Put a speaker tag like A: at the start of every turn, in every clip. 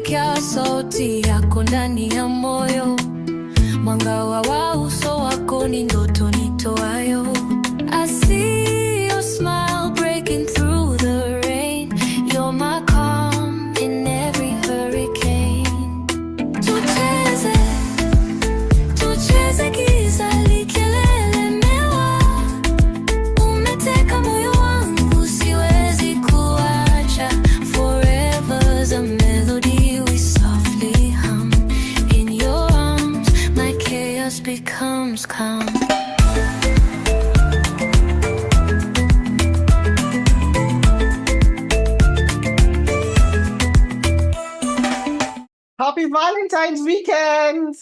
A: nasikia sauti yako ndani ya moyo, mwanga wa uso wako ni ndoto nitoayo. I see your smile breaking through the rain, you're my calm in every hurricane. Tucheze giza likilemewa, umeteka moyo wangu siwezi kuacha. Forever's a melody we softly hum, in your arms my chaos becomes calm.
B: Happy Valentine's weekend!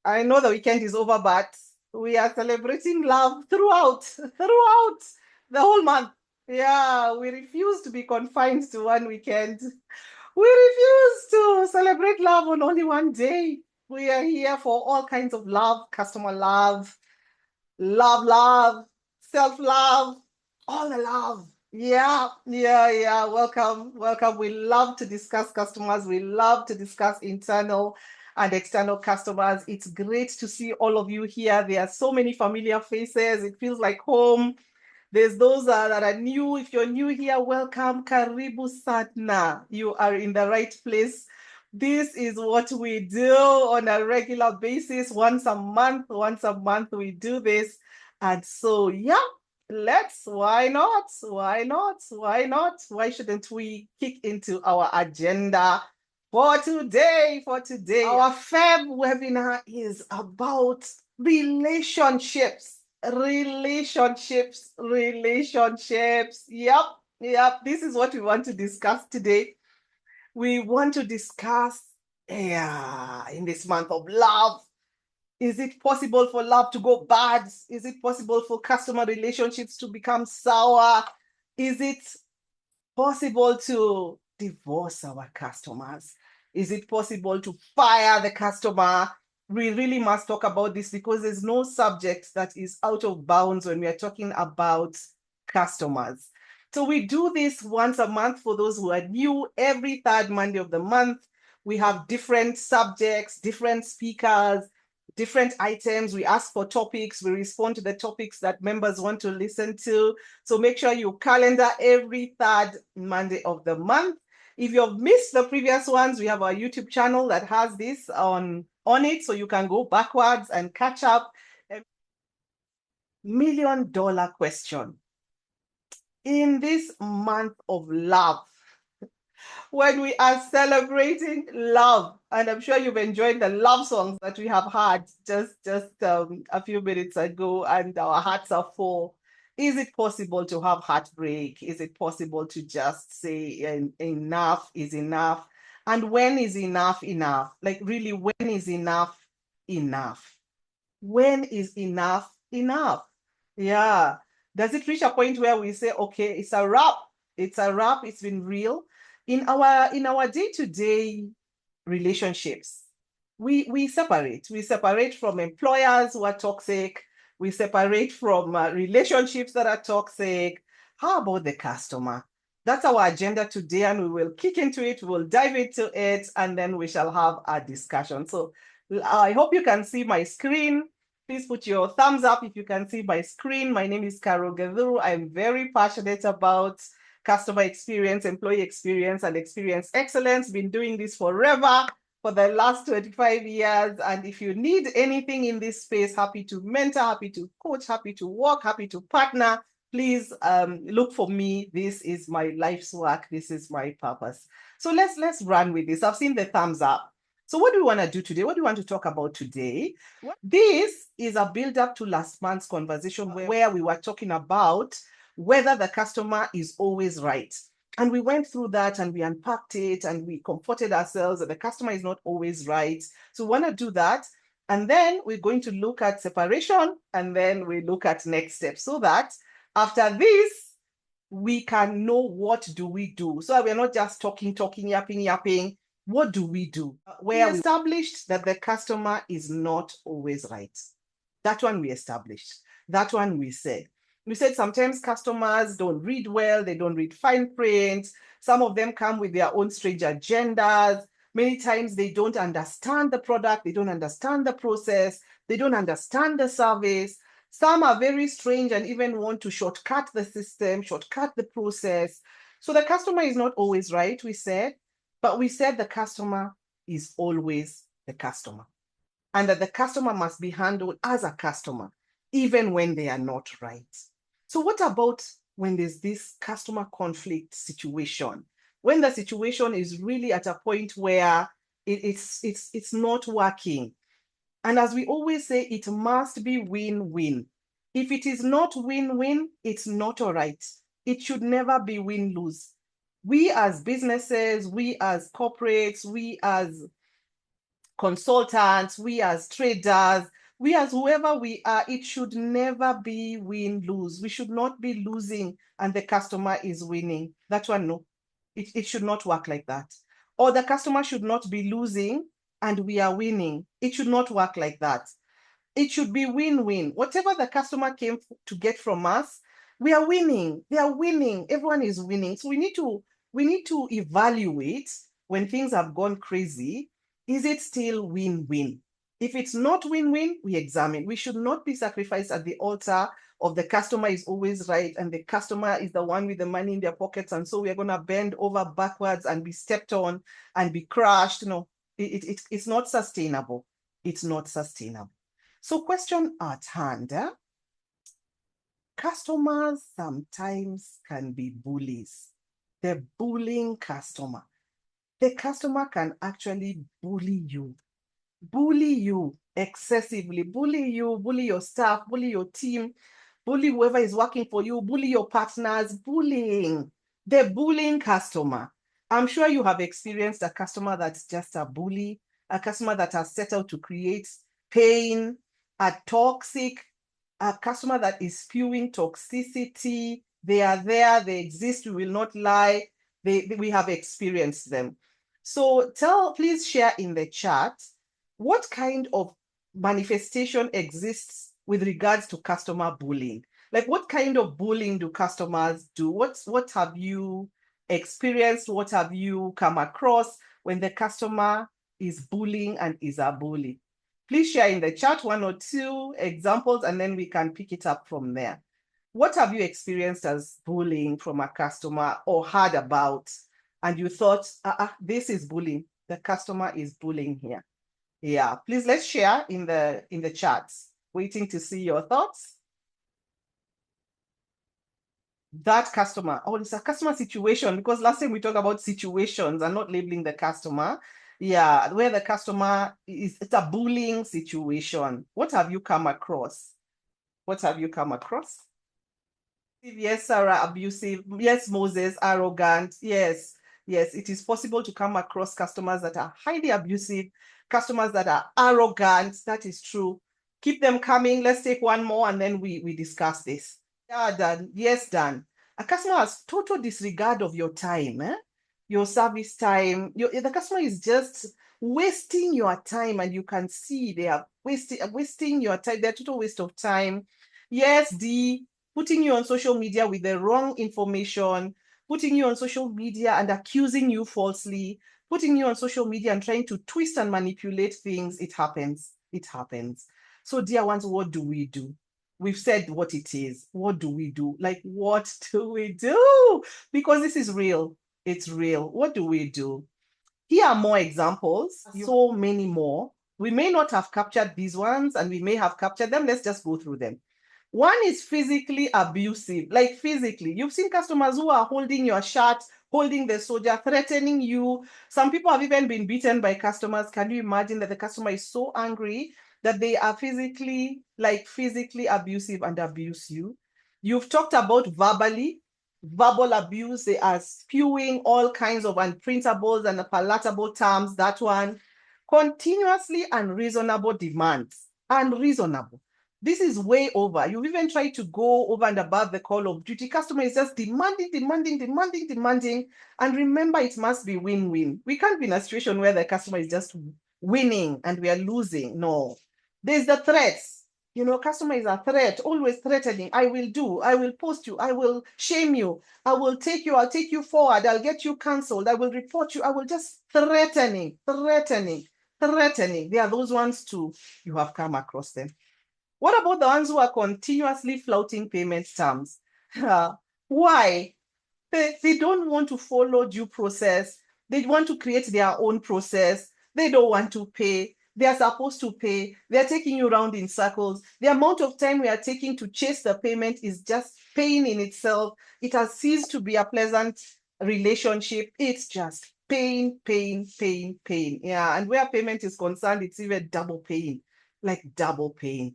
B: I know the weekend is over, but we are celebrating love throughout the whole month. Yeah, we refuse to be confined to one weekend. We refuse to celebrate love on only one day. We are here for all kinds of love, customer love, self-love, all the love. Yeah. Welcome. We love to discuss customers. We love to discuss internal and external customers. It's great to see all of you here. There are so many familiar faces. It feels like home. There's those that are new. If you're new here, welcome. Karibu Satna. You are in the right place. This is what we do on a regular basis. Once a month we do this. And so, yeah, why not? Why shouldn't we kick into our agenda for today? Our Feb webinar is about relationships. Yep. This is what we want to discuss today. We want to discuss, in this month of love, is it possible for love to go bad? Is it possible for customer relationships to become sour? Is it possible to divorce our customers? Is it possible to fire the customer? We really must talk about this because there's no subject that is out of bounds when we are talking about customers. So we do this once a month for those who are new. Every third Monday of the month, we have different subjects, different speakers, different items. We ask for topics. We respond to the topics that members want to listen to. So make sure you calendar every third Monday of the month. If you've missed the previous ones, we have our YouTube channel that has this on it, so you can go backwards and catch up. $1 million question. In this month of love, when we are celebrating love, and I'm sure you've enjoyed the love songs that we have had just a few minutes ago, and our hearts are full. Is it possible to have heartbreak? Is it possible to just say enough is enough? And when is enough enough? Like really, when is enough enough? When is enough enough? Yeah. Does it reach a point where we say, okay, it's a wrap? It's been real. In our day-to-day relationships, we separate from employers who are toxic. We separate from relationships that are toxic. How about the customer? That's our agenda today, and we will kick into it. We'll dive into it, and then we shall have a discussion. So I hope you can see my screen. Please put your thumbs up if you can see my screen. My name is Carol Gaduru. I'm very passionate about customer experience, employee experience, and experience excellence. Been doing this forever, for the last 25 years. And if you need anything in this space, happy to mentor, happy to coach, happy to work, happy to partner, please look for me. This is my life's work. This is my purpose. So let's run with this. I've seen the thumbs up. So what do we want to do today? What do we want to talk about today? This is a build-up to last month's conversation where we were talking about whether the customer is always right. And we went through that and we unpacked it and we comforted ourselves that the customer is not always right. So we want to do that. And then we're going to look at separation, and then we look at next steps so that after this, we can know what do we do. So we're not just talking, yapping. What do we do? Where we established that the customer is not always right. That one we established. That one we said. We said sometimes customers don't read well. They don't read fine print. Some of them come with their own strange agendas. Many times they don't understand the product, they don't understand the process, they don't understand the service. Some are very strange and even want to shortcut the system, shortcut the process. So the customer is not always right, we said, but we said the customer is always the customer, and that the customer must be handled as a customer, even when they are not right. So what about when there's this customer conflict situation? When the situation is really at a point where it's not working. And as we always say, it must be win-win. If it is not win-win, it's not all right. It should never be win-lose. We as businesses, we as corporates, we as consultants, we as traders, we as whoever we are, it should never be win-lose. We should not be losing and the customer is winning. That one, no. It should not work like that. Or the customer should not be losing and we are winning. It should not work like that. It should be win-win. Whatever the customer came to get from us, we are winning. They are winning. Everyone is winning. So we need to evaluate when things have gone crazy. Is it still win-win? If it's not win-win, we examine. We should not be sacrificed at the altar of the customer is always right and the customer is the one with the money in their pockets, and so we're going to bend over backwards and be stepped on and be crushed. No, it's not sustainable. It's not sustainable. So question at hand, customers sometimes can be bullies. The bullying customer. The customer can actually bully you excessively, bully your staff, bully your team, bully whoever is working for you, bully your partners, bullying. The bullying customer. I'm sure you have experienced a customer that's just a bully, a customer that has set out to create pain, a toxic, a customer that is spewing toxicity. They are there, they exist, we will not lie. We have experienced them. So please share in the chat what kind of manifestation exists with regards to customer bullying. Like, what kind of bullying do customers do? What have you experienced? What have you come across when the customer is bullying and is a bully? Please share in the chat 1 or 2 examples, and then we can pick it up from there. What have you experienced as bullying from a customer or heard about, and you thought, this is bullying. The customer is bullying here. Yeah, please let's share in the chats. Waiting to see your thoughts. That customer, it's a customer situation, because last time we talked about situations and not labeling the customer. Yeah, where the customer it's a bullying situation. What have you come across? What have you come across? Yes, Sarah, abusive. Yes, Moses, arrogant. Yes, it is possible to come across customers that are highly abusive, customers that are arrogant. That is true. Keep them coming. Let's take one more and then we discuss this. Yeah, Dan. Yes, Dan. A customer has total disregard of your time, your service time. The customer is just wasting your time, and you can see they are wasting your time. They're total waste of time. Yes, D, putting you on social media with the wrong information, putting you on social media and accusing you falsely, putting you on social media and trying to twist and manipulate things. It happens. It happens. So, dear ones, what do we do? We've said what it is. What do we do? Like, what do we do? Because this is real. It's real. What do we do? Here are more examples. So many more. We may not have captured these ones, and we may have captured them. Let's just go through them. One is physically abusive, like physically. You've seen customers who are holding your shirt, holding the soldier, threatening you. Some people have even been beaten by customers. Can you imagine that the customer is so angry that they are physically abusive and abuse you? You've talked about verbal abuse. They are spewing all kinds of unprintables and palatable terms. That one. Continuously unreasonable demands. Unreasonable. This is way over. You've even tried to go over and above the call of duty. Customer is just demanding. And remember, it must be win-win. We can't be in a situation where the customer is just winning and we are losing. No. There's the threats. Customer is a threat, always threatening. I will do, I will post you, I will shame you, I'll take you forward, I'll get you cancelled, I will report you, I will just threatening. They are those ones too. You have come across them. What about the ones who are continuously flouting payment terms? Why? They don't want to follow due process. They want to create their own process. They don't want to pay. They are supposed to pay. They are taking you around in circles. The amount of time we are taking to chase the payment is just pain in itself. It has ceased to be a pleasant relationship. It's just pain. Yeah, and where payment is concerned, it's even double pain, like double pain.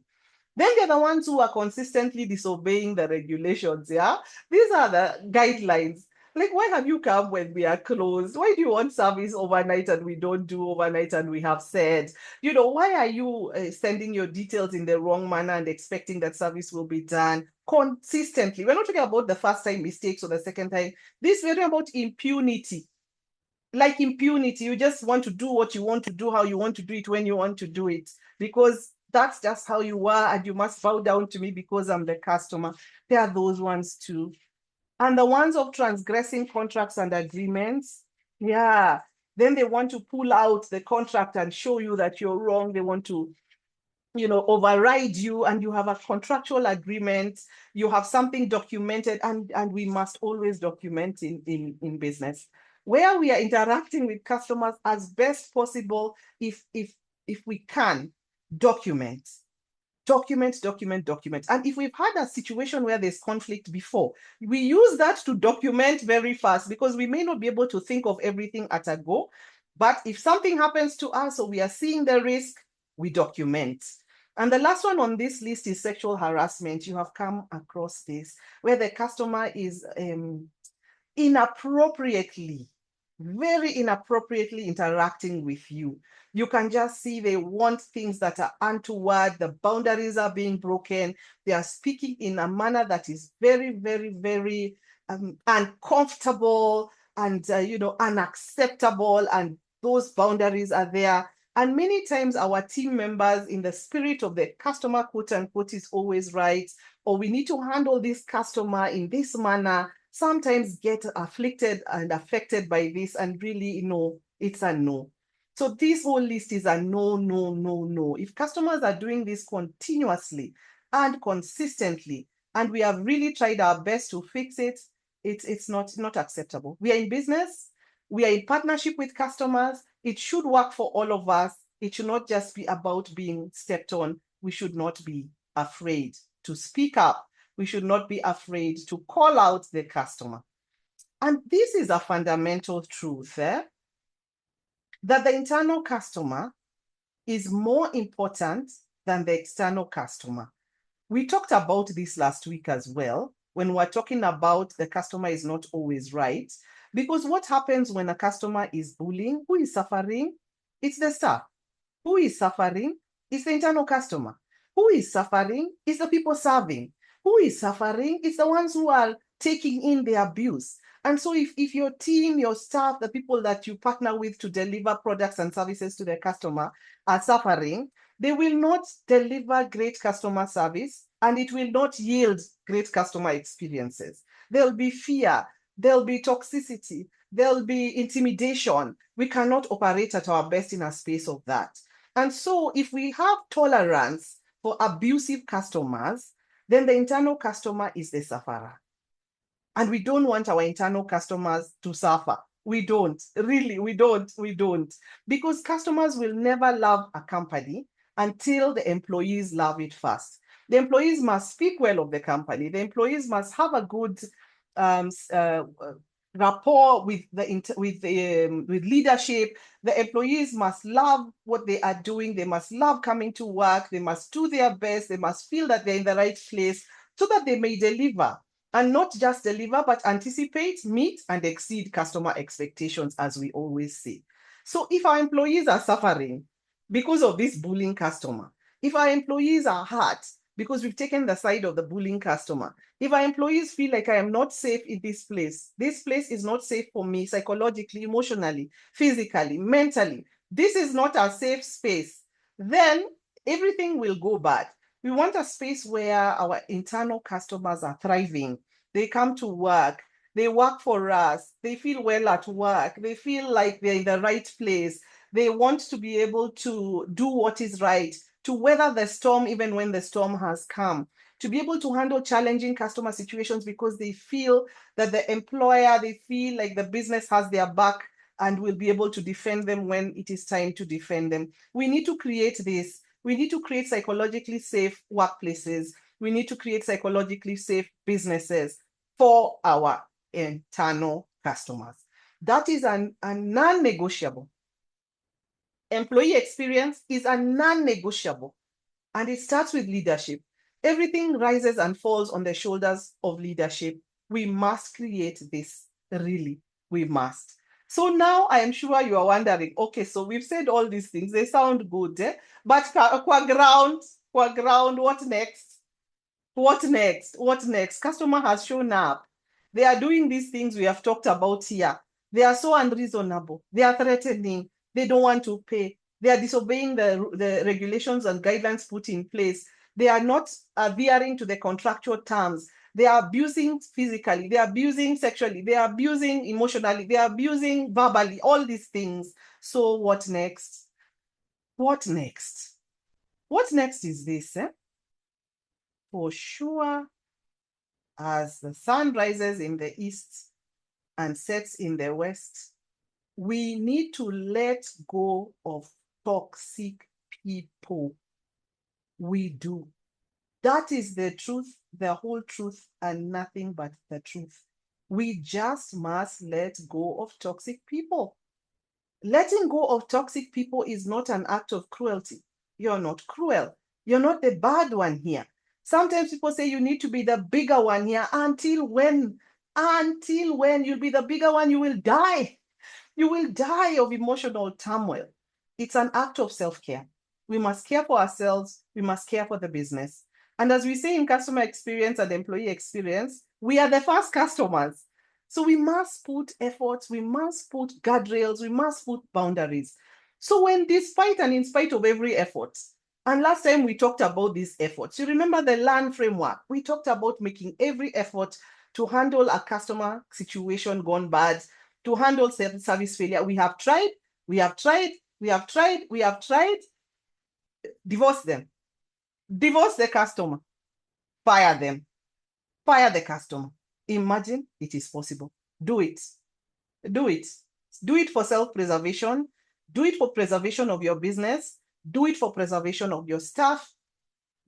B: Then they're the ones who are consistently disobeying the regulations. Yeah, these are the guidelines. Like, why have you come when we are closed? Why do you want service overnight and we don't do overnight and we have said? Why are you sending your details in the wrong manner and expecting that service will be done consistently? We're not talking about the first time mistakes or the second time. This is very about impunity. Like impunity, you just want to do what you want to do, how you want to do it, when you want to do it, because that's just how you are, and you must bow down to me because I'm the customer. There are those ones too. And the ones of transgressing contracts and agreements, yeah, then they want to pull out the contract and show you that you're wrong. They want to override you, and you have a contractual agreement, you have something documented, and we must always document in business, where we are interacting with customers as best possible. If we can document. And if we've had a situation where there's conflict before, we use that to document very fast, because we may not be able to think of everything at a go. But if something happens to us or we are seeing the risk, we document. And the last one on this list is sexual harassment. You have come across this, where the customer is very inappropriately interacting with you. You can just see they want things that are untoward. The boundaries are being broken. They are speaking in a manner that is very, very, very uncomfortable and unacceptable. And those boundaries are there. And many times our team members, in the spirit of the customer, quote unquote, is always right, or we need to handle this customer in this manner, sometimes get afflicted and affected by this, and really, it's a no. So this whole list is a no. If customers are doing this continuously and consistently, and we have really tried our best to fix it, it's not acceptable. We are in business. We are in partnership with customers. It should work for all of us. It should not just be about being stepped on. We should not be afraid to speak up. We should not be afraid to call out the customer. And this is a fundamental truth, that the internal customer is more important than the external customer. We talked about this last week as well, when we're talking about the customer is not always right. Because what happens when a customer is bullying? Who is suffering? It's the staff. Who is suffering? It's the internal customer. Who is suffering? It's the people serving. Who is suffering? It's the ones who are taking in the abuse. And so if your team, your staff, the people that you partner with to deliver products and services to the customer are suffering, they will not deliver great customer service, and it will not yield great customer experiences. There'll be fear, there'll be toxicity, there'll be intimidation. We cannot operate at our best in a space of that. And so if we have tolerance for abusive customers, then the internal customer is the sufferer. And we don't want our internal customers to suffer. We don't. Because customers will never love a company until the employees love it first. The employees must speak well of the company. The employees must have a good rapport with leadership. The employees must love what they are doing. They must love coming to work. They must do their best. They must feel that they're in the right place, so that they may deliver, and not just deliver, but anticipate, meet, and exceed customer expectations, as we always say. So if our employees are suffering because of this bullying customer, if our employees are hurt because we've taken the side of the bullying customer, if our employees feel like I am not safe in this place is not safe for me psychologically, emotionally, physically, mentally, this is not a safe space, then everything will go bad. We want a space where our internal customers are thriving. They come to work, they work for us, they feel well at work, they feel like they're in the right place. They want to be able to do what is right, to weather the storm even when the storm has come, to be able to handle challenging customer situations because they feel that the employer, they feel like the business has their back and will be able to defend them when it is time to defend them. We need to create this. We need to create psychologically safe workplaces. We need to create psychologically safe businesses for our internal customers. That is a non-negotiable. Employee experience is a non-negotiable, and it starts with leadership. Everything rises and falls on the shoulders of leadership. We must create this, really, we must. So now I am sure you are wondering, okay, so we've said all these things, they sound good, but qua ground, what next? What next? What next? Customer has shown up. They are doing these things we have talked about here. They are so unreasonable. They are threatening. They don't want to pay. They are disobeying the regulations and guidelines put in place. They are not adhering to the contractual terms. They are abusing physically. They are abusing sexually. They are abusing emotionally. They are abusing verbally, all these things. So what next? What next? What next is this? For sure, as the sun rises in the east and sets in the west, we need to let go of toxic people. We do. That is the truth, the whole truth, and nothing but the truth. We just must let go of toxic people. Letting go of toxic people is not an act of cruelty. You're not cruel. You're not the bad one here. Sometimes people say you need to be the bigger one here. Until when? Until when? You'll be the bigger one, you will die. You will die of emotional turmoil. It's an act of self-care. We must care for ourselves. We must care for the business. And as we say in customer experience and employee experience, we are the first customers. So we must put efforts, we must put guardrails, we must put boundaries. So when despite and in spite of every effort, and last time we talked about these efforts, you remember the LEARN framework, we talked about making every effort to handle a customer situation gone bad, to handle service failure. We have tried, we have tried, we have tried, we have tried. Divorce them. Divorce the customer. Fire them. Fire the customer. Imagine it is possible. Do it. Do it. Do it for self-preservation. Do it for preservation of your business. Do it for preservation of your staff.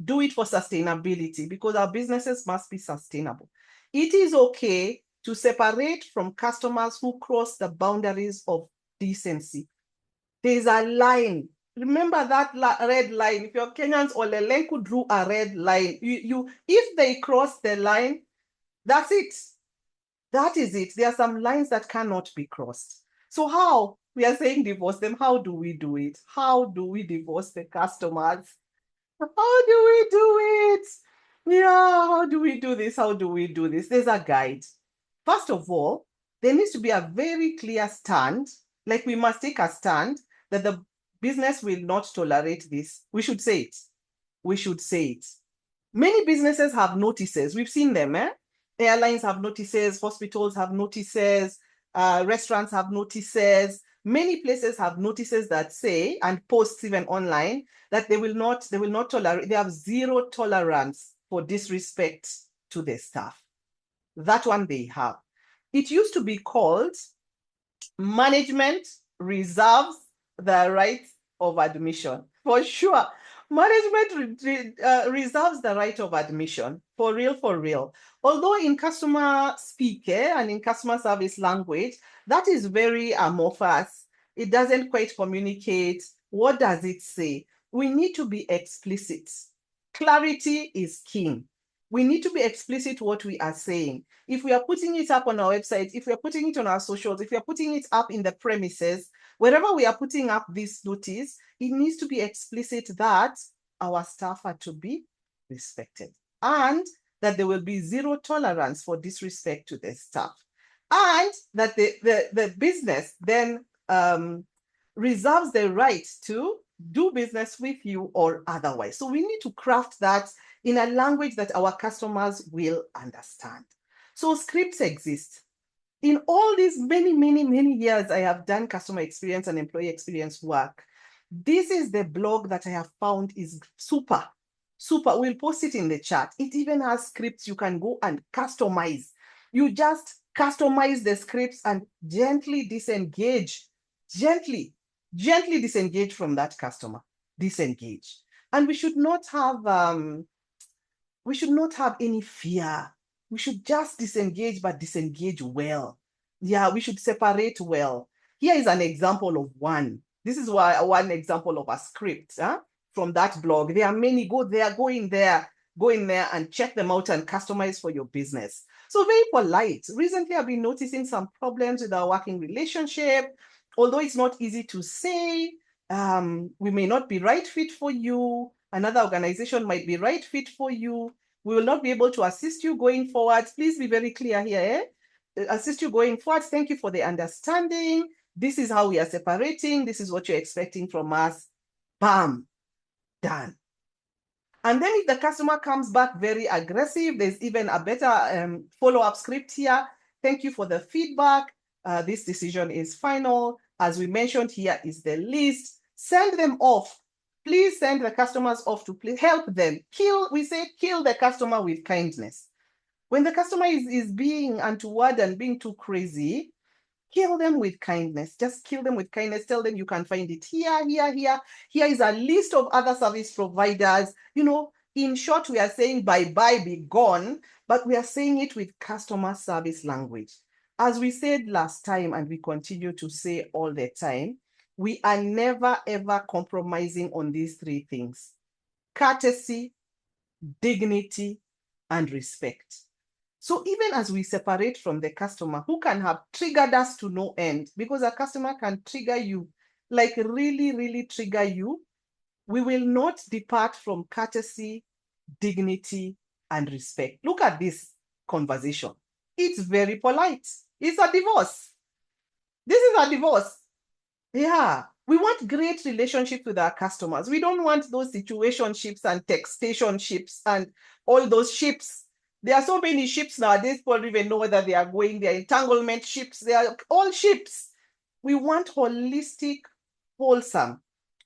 B: Do it for sustainability, because our businesses must be sustainable. It is okay to separate from customers who cross the boundaries of decency. There is a line. Remember that red line. If you're Kenyans, Olelenku drew a red line. If they cross the line, that's it. That is it. There are some lines that cannot be crossed. So how? We are saying divorce them. How do we do it? How do we divorce the customers? How do we do it? Yeah, how do we do this? How do we do this? There's a guide. First of all, there needs to be a very clear stand. Like, we must take a stand that the business will not tolerate this. We should say it. We should say it. Many businesses have notices. We've seen them, Airlines have notices, hospitals have notices, restaurants have notices. Many places have notices that say, and posts even online, that they will not tolerate, they have zero tolerance for disrespect to their staff. That one they have. It used to be called management reserves the right of admission. For sure. Management reserves the right of admission. For real, for real. Although in customer speak and in customer service language, that is very amorphous. It doesn't quite communicate. What does it say? We need to be explicit. Clarity is king. We need to be explicit what we are saying. If we are putting it up on our website, if we are putting it on our socials, if we are putting it up in the premises, wherever we are putting up this notice, it needs to be explicit that our staff are to be respected and that there will be zero tolerance for disrespect to the staff, and that the business then reserves the right to do business with you or otherwise. So we need to craft that in a language that our customers will understand. So scripts exist. In all these many years I have done customer experience and employee experience work, this is the blog that I have found is super. We'll post it in the chat. It even has scripts you can go and customize. You just customize the scripts and gently disengage, gently disengage from that customer. Disengage. And we should not have any fear. We should just disengage, but disengage well. Yeah, we should separate well. Here is an example of one. This is one example of a script from that blog. There are many. Go in there and check them out and customize for your business. So very polite. Recently, I've been noticing some problems with our working relationship. Although it's not easy to say, we may not be right fit for you. Another organization might be right fit for you. We will not be able to assist you going forward. Please be very clear here. Assist you going forward. Thank you for the understanding. This is how we are separating. This is what you're expecting from us. Bam, done. And then if the customer comes back very aggressive, there's even a better follow-up script here. Thank you for the feedback. This decision is final. As we mentioned, here is the list. Send them off. Please send the customers off to please help them. Kill the customer with kindness. When the customer is being untoward and being too crazy, kill them with kindness. Just kill them with kindness. Tell them you can find it here. Here is a list of other service providers. In short, we are saying bye-bye, be gone, but we are saying it with customer service language. As we said last time, and we continue to say all the time, we are never, ever compromising on these three things: courtesy, dignity, and respect. So even as we separate from the customer who can have triggered us to no end, because a customer can trigger you, like really trigger you, we will not depart from courtesy, dignity, and respect. Look at this conversation. It's very polite. It's a divorce. This is a divorce. Yeah, we want great relationships with our customers. We don't want those situationships and textationships and all those ships. There are so many ships nowadays, people don't even know whether they are going. They are entanglement ships. They are all ships. We want holistic, wholesome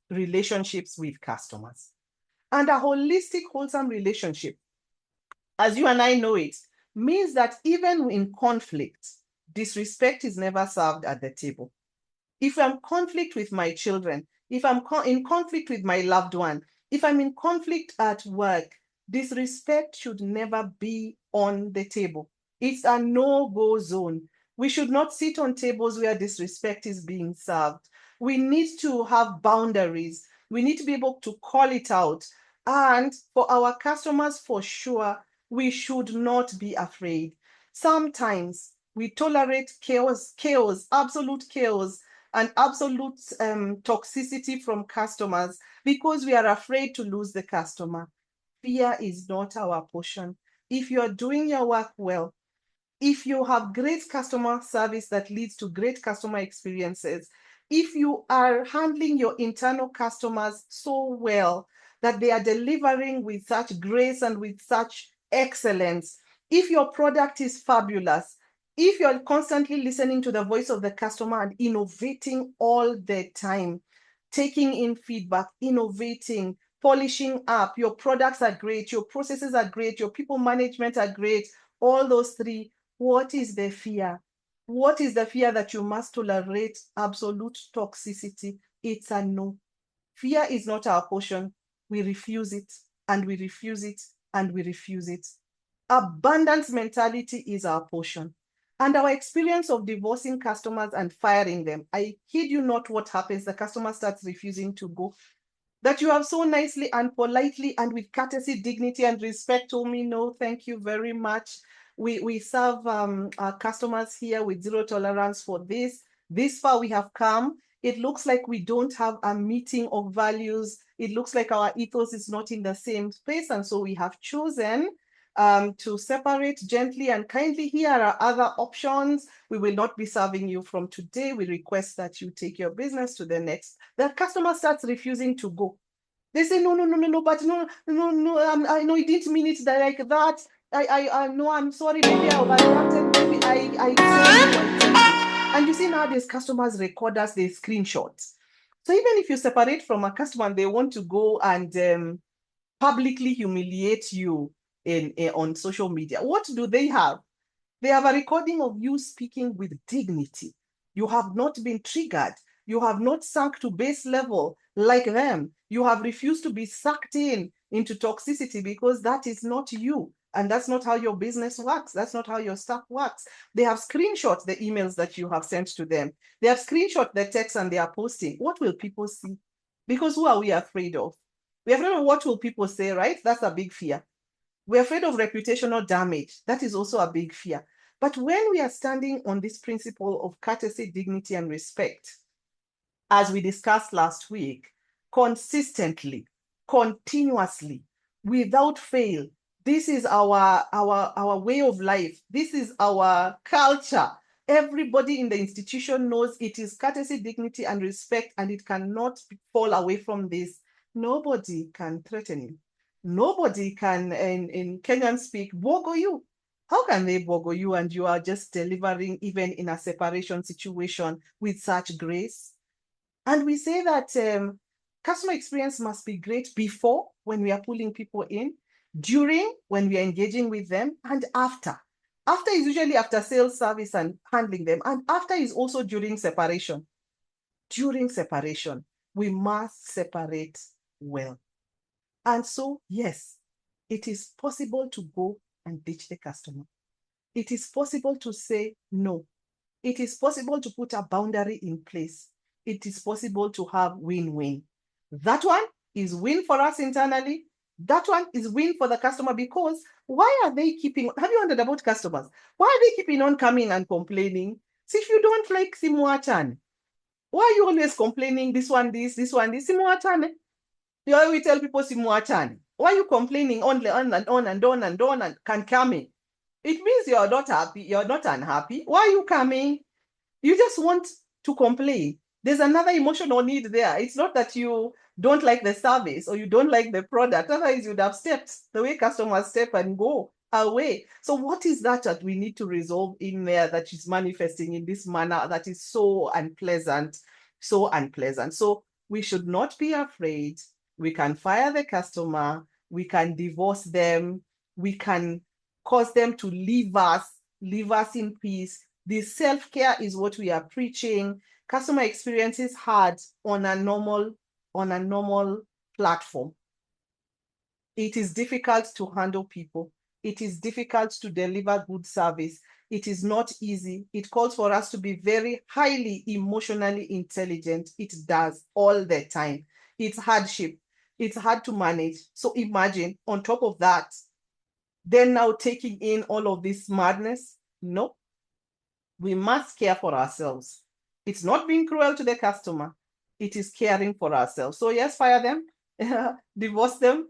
B: relationships with customers. And a holistic, wholesome relationship, as you and I know it, means that even in conflict, disrespect is never served at the table. If I'm in conflict with my children, if I'm in conflict with my loved one, if I'm in conflict at work, disrespect should never be on the table. It's a no-go zone. We should not sit on tables where disrespect is being served. We need to have boundaries. We need to be able to call it out. And for our customers, for sure, we should not be afraid. Sometimes we tolerate chaos, absolute chaos, and absolute toxicity from customers because we are afraid to lose the customer. Fear is not our portion. If you are doing your work well, if you have great customer service that leads to great customer experiences, if you are handling your internal customers so well that they are delivering with such grace and with such excellence, if your product is fabulous, if you're constantly listening to the voice of the customer and innovating all the time, taking in feedback, innovating, polishing up, your products are great, your processes are great, your people management are great, all those three, what is the fear? What is the fear that you must tolerate absolute toxicity? It's a no. Fear is not our portion. We refuse it, and we refuse it, and we refuse it. Abundance mentality is our portion. And our experience of divorcing customers and firing them, I kid you not what happens. The customer starts refusing to go. That you have so nicely and politely and with courtesy, dignity, and respect told me, no, thank you very much. We serve our customers here with zero tolerance for this. This far we have come. It looks like we don't have a meeting of values. It looks like our ethos is not in the same space. And so we have chosen to separate gently and kindly. Here are other options. We will not be serving you from today. We request that you take your business to the next. The customer starts refusing to go. They say, no, but no, I know you didn't mean it like that. I know, I'm sorry, maybe I overreacted, maybe I tell you. And you see nowadays customers record us, they screenshot. So even if you separate from a customer and they want to go and publicly humiliate you on social media, what do they have? They have a recording of you speaking with dignity. You have not been triggered. You have not sunk to base level like them. You have refused to be sucked into toxicity because that is not you. And that's not how your business works. That's not how your stuff works. They have screenshot the emails that you have sent to them. They have screenshot the text and they are posting. What will people see? Because who are we afraid of? We're afraid of what will people say, right? That's a big fear. We're afraid of reputational damage. That is also a big fear. But when we are standing on this principle of courtesy, dignity, and respect, as we discussed last week, consistently, continuously, without fail, this is our way of life. This is our culture. Everybody in the institution knows it is courtesy, dignity, and respect, and it cannot fall away from this. Nobody can threaten you. Nobody can, in Kenyan speak, bogo you. How can they bogo you and you are just delivering even in a separation situation with such grace? And we say that customer experience must be great before, when we are pulling people in, during, when we are engaging with them, and after. After is usually after sales service and handling them, and after is also during separation. During separation, we must separate well. And so, yes, it is possible to go and ditch the customer. It is possible to say no. It is possible to put a boundary in place. It is possible to have win-win. That one is win for us internally. That one is win for the customer, because why are they keeping, have you wondered about customers? Why are they keeping on coming and complaining? See, if you don't like Simuachan, why are you always complaining this one, this one, this? Simuachan, you always tell people Simuachan. Why are you complaining on and can coming? It means you're not happy, you're not unhappy. Why are you coming? You just want to complain. There's another emotional need there. It's not that you don't like the service or you don't like the product. Otherwise, you'd have stepped the way customers step and go away. So what is that we need to resolve in there that is manifesting in this manner that is so unpleasant, so unpleasant? So we should not be afraid. We can fire the customer. We can divorce them. We can cause them to leave us in peace. The self-care is what we are preaching. Customer experience is hard on a normal platform. It is difficult to handle people. It is difficult to deliver good service. It is not easy. It calls for us to be very highly emotionally intelligent. It does all the time. It's hardship. It's hard to manage. So imagine on top of that, then now taking in all of this madness. No, we must care for ourselves. It's not being cruel to the customer. It is caring for ourselves. So yes, fire them, divorce them,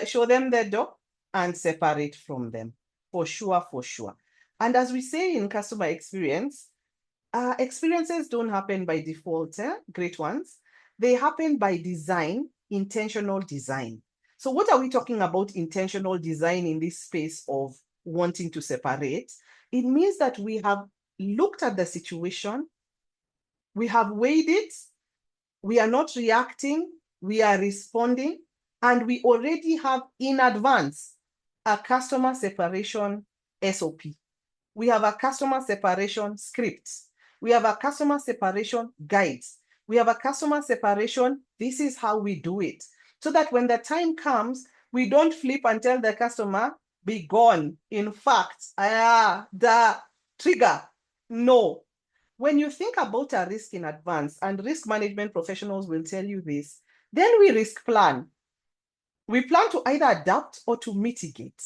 B: show them the door, and separate from them. For sure, for sure. And as we say in customer experience, experiences don't happen by default, great ones. They happen by design, intentional design. So what are we talking about intentional design in this space of wanting to separate? It means that we have looked at the situation, we have weighed it, we are not reacting, we are responding, and we already have in advance a customer separation SOP. We have a customer separation script. We have a customer separation guides. We have a customer separation, this is how we do it. So that when the time comes, we don't flip and tell the customer, be gone. In fact, the trigger. No. When you think about a risk in advance, and risk management professionals will tell you this, then we risk plan. We plan to either adapt or to mitigate.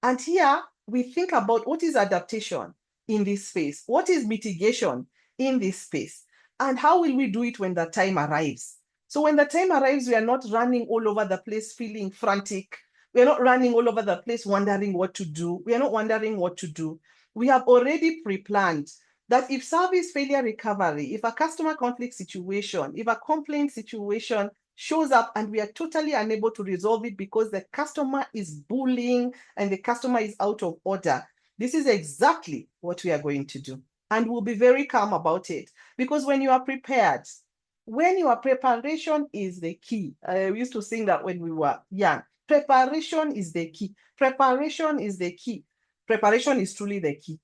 B: And here we think about what is adaptation in this space, what is mitigation in this space, and how will we do it when the time arrives. So when the time arrives, we are not running all over the place feeling frantic, We are not running all over the place wondering what to do. We are not wondering what to do. We have already pre-planned that if service failure recovery, if a customer conflict situation, if a complaint situation shows up and we are totally unable to resolve it because the customer is bullying and the customer is out of order, this is exactly what we are going to do. And we'll be very calm about it. Because when you are prepared, when your preparation is the key. We used to sing that when we were young. Preparation is the key. Preparation is the key. Preparation is truly the key.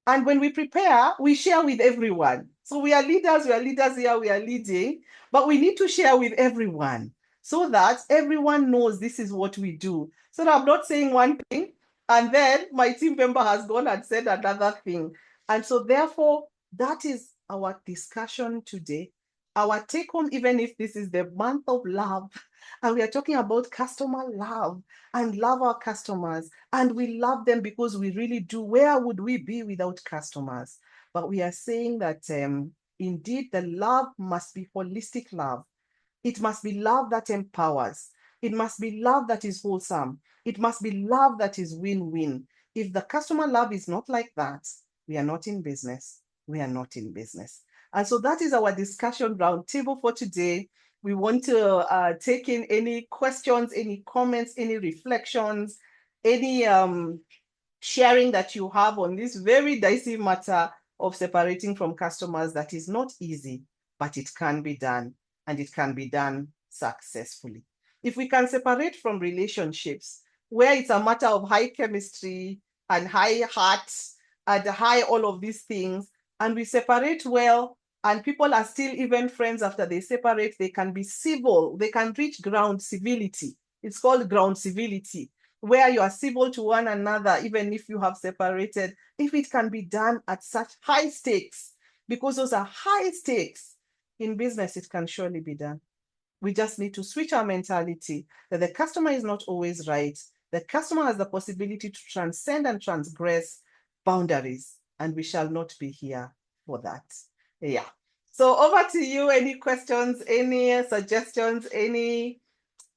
B: And when we prepare, we share with everyone. So we are leaders here, we are leading, but we need to share with everyone so that everyone knows this is what we do. So that I'm not saying one thing and then my team member has gone and said another thing. And so therefore, that is our discussion today. Our take home, even if this is the month of love, and we are talking about customer love and love our customers, and we love them because we really do. Where would we be without customers? But we are saying that indeed the love must be holistic love. It must be love that empowers. It must be love that is wholesome. It must be love that is win-win. If the customer love is not like that, we are not in business. We are not in business. And so that is our discussion roundtable for today. We want to take in any questions, any comments, any reflections, any sharing that you have on this very dicey matter of separating from customers that is not easy, but it can be done, and it can be done successfully. If we can separate from relationships where it's a matter of high chemistry and high hearts and high all of these things, and we separate well, and people are still even friends after they separate, they can be civil, they can reach ground civility. It's called ground civility, where you are civil to one another, even if you have separated, if it can be done at such high stakes, because those are high stakes. In business, it can surely be done. We just need to switch our mentality that the customer is not always right. The customer has the possibility to transcend and transgress boundaries, and we shall not be here for that. Yeah. So over to you. Any questions, any suggestions, any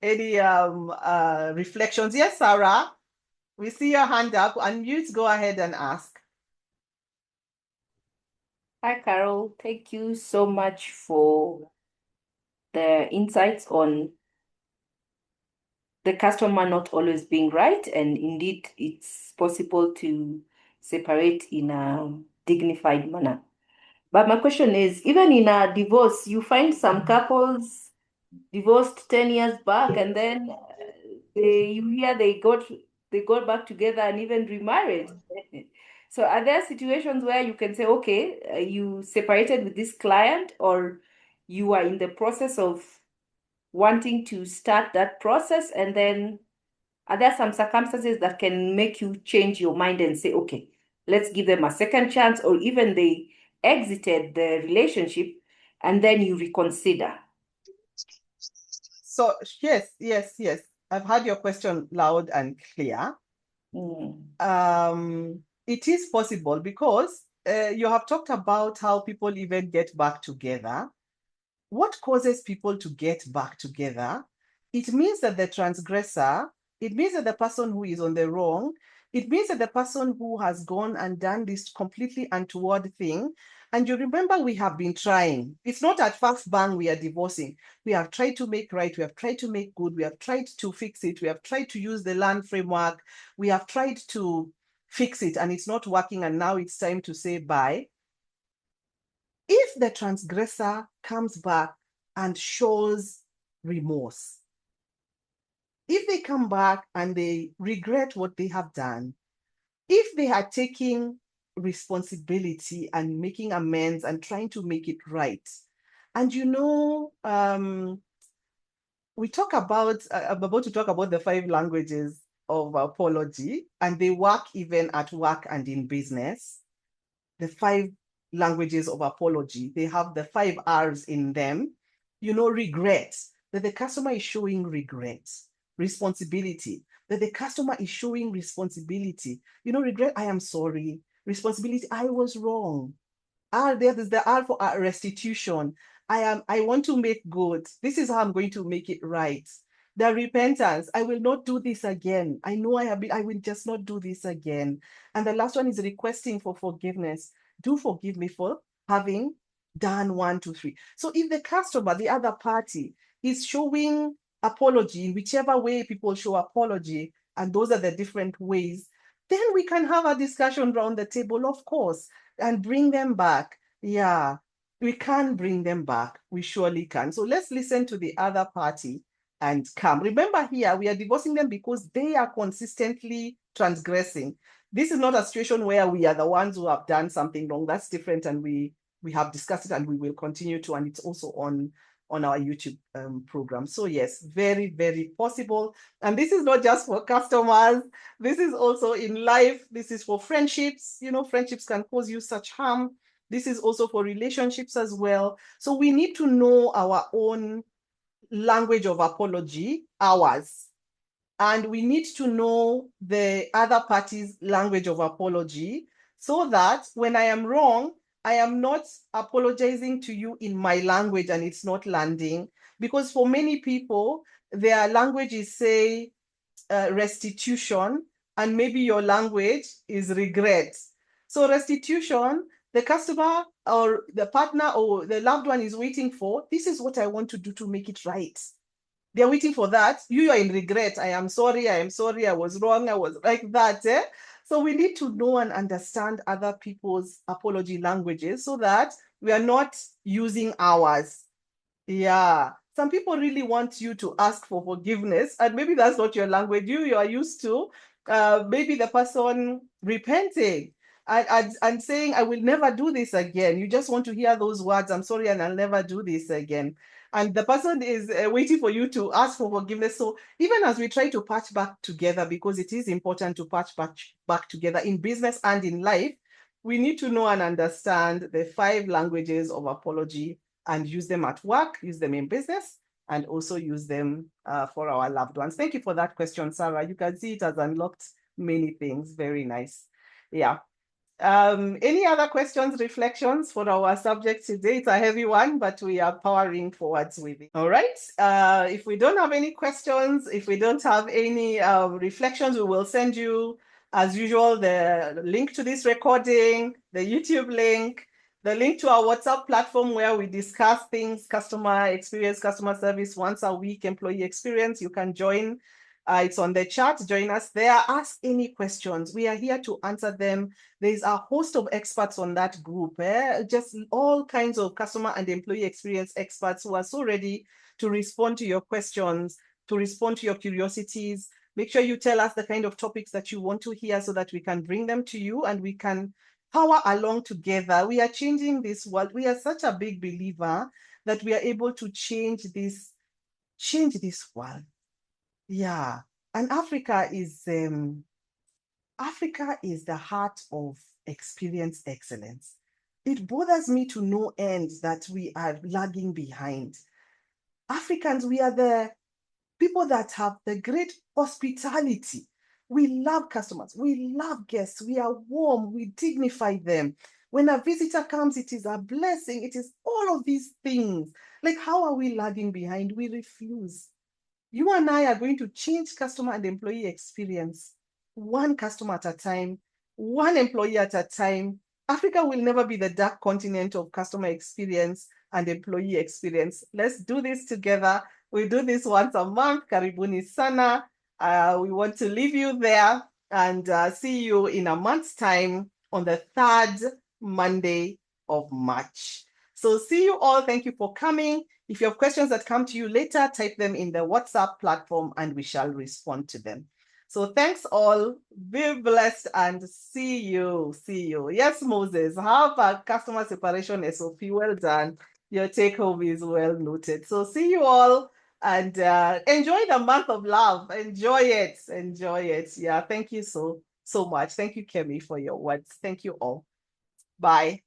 B: reflections? Yes, Sarah, we see your hand up. Unmute, go ahead and ask.
C: Hi, Carol. Thank you so much for the insights on the customer not always being right. And indeed, it's possible to separate in a dignified manner. But my question is, even in a divorce, you find some couples divorced 10 years back, and then you hear they got back together and even remarried. So are there situations where you can say, okay, you separated with this client, or you are in the process of wanting to start that process, and then are there some circumstances that can make you change your mind and say, okay, let's give them a second chance, or even they exited the relationship and then you reconsider?
B: So yes. I've heard your question loud and clear. It is possible because you have talked about how people even get back together. What causes people to get back together? It means that the transgressor, it means that the person who is on the wrong, it means that the person who has gone and done this completely untoward thing. And you remember, we have been trying. It's not at first bang we are divorcing. We have tried to make right. We have tried to make good. We have tried to fix it. We have tried to use the land framework. We have tried to fix it, and it's not working. And now it's time to say bye. If the transgressor comes back and shows remorse, if they come back and they regret what they have done, if they are taking responsibility and making amends and trying to make it right, and we talk about, I'm about to talk about the 5 languages of apology, and they work even at work and in business. The 5 languages of apology, they have the 5 R's in them. Regret, that the customer is showing regret. Responsibility, that the customer is showing responsibility. Regret, I am sorry. Responsibility, I was wrong. There is the R for restitution. I want to make good. This is how I'm going to make it right. The repentance, I will not do this again. I know I will just not do this again. And the last one is requesting for forgiveness. Do forgive me for having done 1, 2, 3. So if the customer, the other party, is showing apology in whichever way people show apology, and those are the different ways, then we can have a discussion around the table, of course, and bring them back. Yeah, we can bring them back. We surely can. So let's listen to the other party and come. Remember here, we are divorcing them because they are consistently transgressing. This is not a situation where we are the ones who have done something wrong. That's different, and we have discussed it, and we will continue to, and it's also on our YouTube program. So yes, very, very possible. And this is not just for customers. This is also in life. This is for friendships. You know, friendships can cause you such harm. This is also for relationships as well. So we need to know our own language of apology, ours. And we need to know the other party's language of apology, so that when I am wrong, I am not apologizing to you in my language and it's not landing. Because for many people, their language is, say, restitution, and maybe your language is regret. So restitution, the customer or the partner or the loved one is waiting for, this is what I want to do to make it right. They're waiting for that. You are in regret. I am sorry, I was wrong, I was like that. So we need to know and understand other people's apology languages so that we are not using ours. Yeah. Some people really want you to ask for forgiveness, and maybe that's not your language. You are used to maybe the person repenting and saying, I will never do this again. You just want to hear those words, I'm sorry, and I'll never do this again. And the person is waiting for you to ask for forgiveness. So even as we try to patch back together, because it is important to patch back together in business and in life, we need to know and understand the 5 languages of apology and use them at work, use them in business, and also use them for our loved ones. Thank you for that question, Sarah. You can see it has unlocked many things. Very nice. Yeah. Any other questions, reflections for our subject today? It's a heavy one, but we are powering forwards with it. All right. If we don't have any questions, if we don't have any reflections, we will send you, as usual, the link to this recording, the YouTube link, the link to our WhatsApp platform where we discuss things, customer experience, customer service, once a week, employee experience. You can join. It's on the chat. Join us there. Ask any questions. We are here to answer them. There's a host of experts on that group, just all kinds of customer and employee experience experts who are so ready to respond to your questions, to respond to your curiosities. Make sure you tell us the kind of topics that you want to hear so that we can bring them to you and we can power along together. We are changing this world. We are such a big believer that we are able to change this world. Yeah. And Africa is the heart of experience excellence. It bothers me to no end that we are lagging behind. Africans, we are the people that have the great hospitality. We love customers. We love guests. We are warm. We dignify them. When a visitor comes, it is a blessing. It is all of these things. Like, how are we lagging behind? We refuse. You and I are going to change customer and employee experience, one customer at a time, one employee at a time. Africa will never be the dark continent of customer experience and employee experience. Let's do this together. We do this once a month. Karibuni sana. We want to leave you there and see you in a month's time on the 3rd Monday of March. So see you all. Thank you for coming. If you have questions that come to you later, type them in the WhatsApp platform and we shall respond to them. So thanks all. Be blessed and see you. See you. Yes, Moses, have a customer separation SOP. Well done. Your take home is well noted. So see you all and enjoy the month of love. Enjoy it. Enjoy it. Yeah. Thank you so much. Thank you, Kemi, for your words. Thank you all. Bye.